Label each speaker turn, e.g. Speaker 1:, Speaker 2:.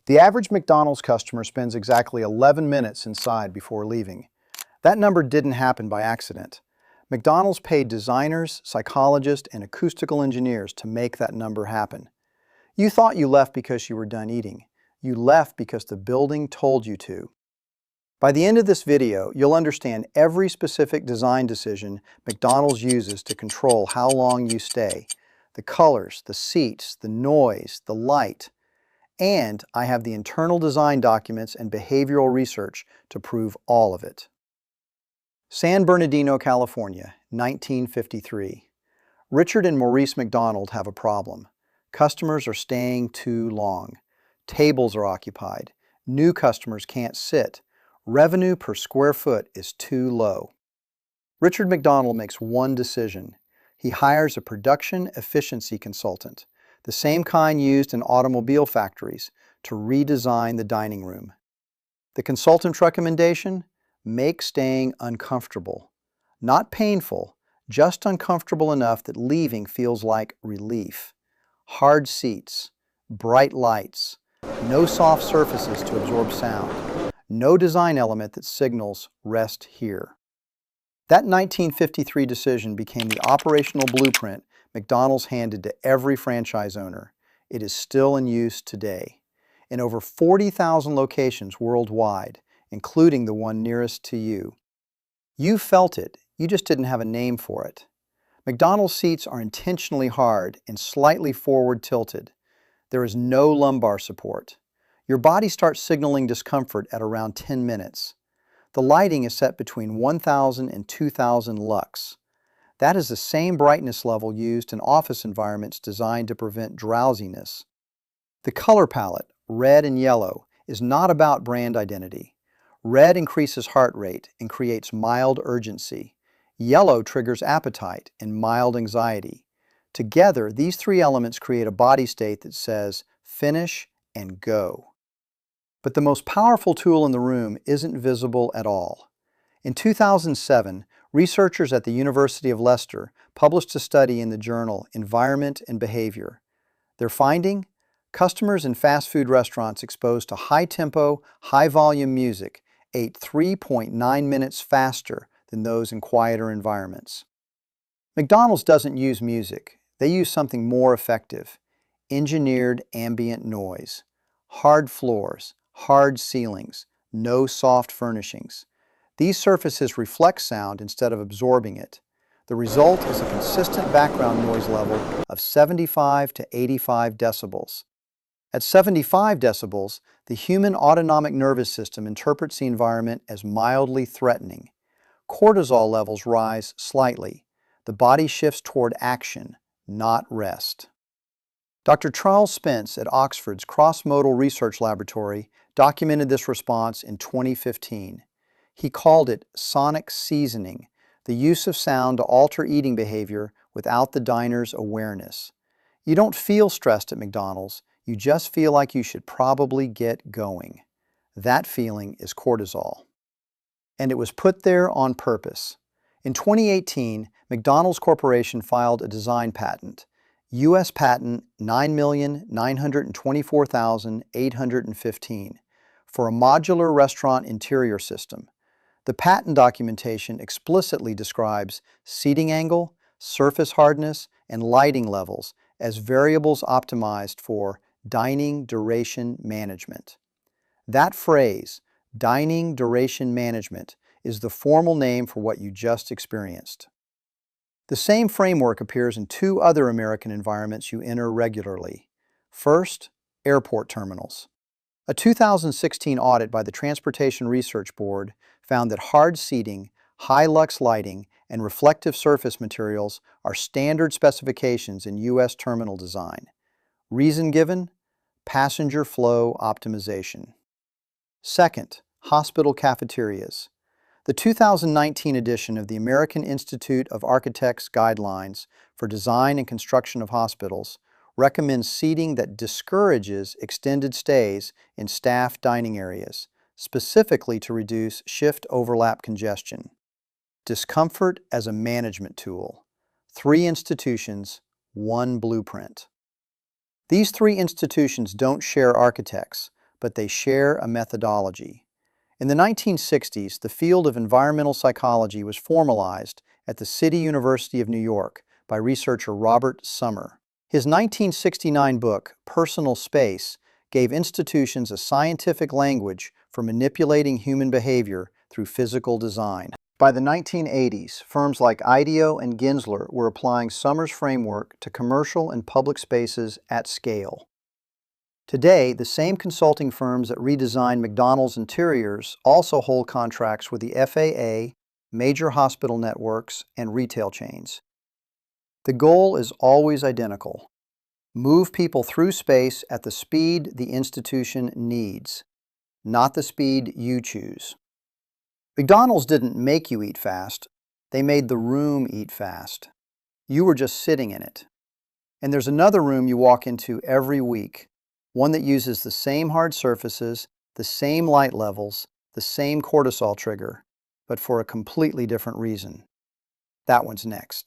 Speaker 1: The average McDonald's customer spends exactly 11 minutes inside before leaving. That number didn't happen by accident. McDonald's paid designers, psychologists, and acoustical engineers to make that number happen. You thought you left because you were done eating. You left because the building told you to. By the end of this video, you'll understand every specific design decision McDonald's uses to control how long you stay. The colors, the seats, the noise, the light. And I have the internal design documents and behavioral research to prove all of it. San Bernardino, California, 1953. Richard and Maurice McDonald have a problem. Customers are staying too long. Tables are occupied. New customers can't sit. Revenue per square foot is too low. Richard McDonald makes one decision. He hires a production efficiency consultant, the same kind used in automobile factories, to redesign the dining room. The consultant's recommendation? Make staying uncomfortable. Not painful, just uncomfortable enough that leaving feels like relief. Hard seats, bright lights, no soft surfaces to absorb sound, no design element that signals rest here. That 1953 decision became the operational blueprint McDonald's handed to every franchise owner. It is still in use today. In over 40,000 locations worldwide, including the one nearest to you. You felt it, you just didn't have a name for it. McDonald's seats are intentionally hard and slightly forward tilted. There is no lumbar support. Your body starts signaling discomfort at around 10 minutes. The lighting is set between 1,000 and 2,000 lux. That is the same brightness level used in office environments designed to prevent drowsiness. The color palette, red and yellow, is not about brand identity. Red increases heart rate and creates mild urgency. Yellow triggers appetite and mild anxiety. Together, these three elements create a body state that says, finish and go. But the most powerful tool in the room isn't visible at all. In 2007, researchers at the University of Leicester published a study in the journal Environment and Behavior. Their finding? Customers in fast food restaurants exposed to high-tempo, high-volume music ate 3.9 minutes faster than those in quieter environments. McDonald's doesn't use music. They use something more effective: engineered ambient noise. Hard floors, hard ceilings, no soft furnishings. These surfaces reflect sound instead of absorbing it. The result is a consistent background noise level of 75 to 85 decibels. At 75 decibels, the human autonomic nervous system interprets the environment as mildly threatening. Cortisol levels rise slightly. The body shifts toward action, not rest. Dr. Charles Spence at Oxford's Cross-Modal Research Laboratory documented this response in 2015. He called it sonic seasoning, the use of sound to alter eating behavior without the diner's awareness. You don't feel stressed at McDonald's, you just feel like you should probably get going. That feeling is cortisol. And it was put there on purpose. In 2018, McDonald's Corporation filed a design patent, U.S. Patent 9,924,815, for a modular restaurant interior system. The patent documentation explicitly describes seating angle, surface hardness, and lighting levels as variables optimized for dining duration management. That phrase, dining duration management, is the formal name for what you just experienced. The same framework appears in two other American environments you enter regularly. First, airport terminals. A 2016 audit by the Transportation Research Board found that hard seating, high-lux lighting, and reflective surface materials are standard specifications in U.S. terminal design. Reason given? Passenger flow optimization. Second, hospital cafeterias. The 2019 edition of the American Institute of Architects Guidelines for Design and Construction of Hospitals recommends seating that discourages extended stays in staff dining areas, specifically to reduce shift overlap congestion. Discomfort as a management tool. 3 institutions, 1 blueprint. These 3 institutions don't share architects, but they share a methodology. In the 1960s, the field of environmental psychology was formalized at the City University of New York by researcher Robert Sommer. His 1969 book, Personal Space, gave institutions a scientific language for manipulating human behavior through physical design. By the 1980s, firms like IDEO and Gensler were applying Sommer's framework to commercial and public spaces at scale. Today, the same consulting firms that redesign McDonald's interiors also hold contracts with the FAA, major hospital networks, and retail chains. The goal is always identical: move people through space at the speed the institution needs, not the speed you choose. McDonald's didn't make you eat fast, they made the room eat fast. You were just sitting in it. And there's another room you walk into every week, one that uses the same hard surfaces, the same light levels, the same cortisol trigger, but for a completely different reason. That one's next.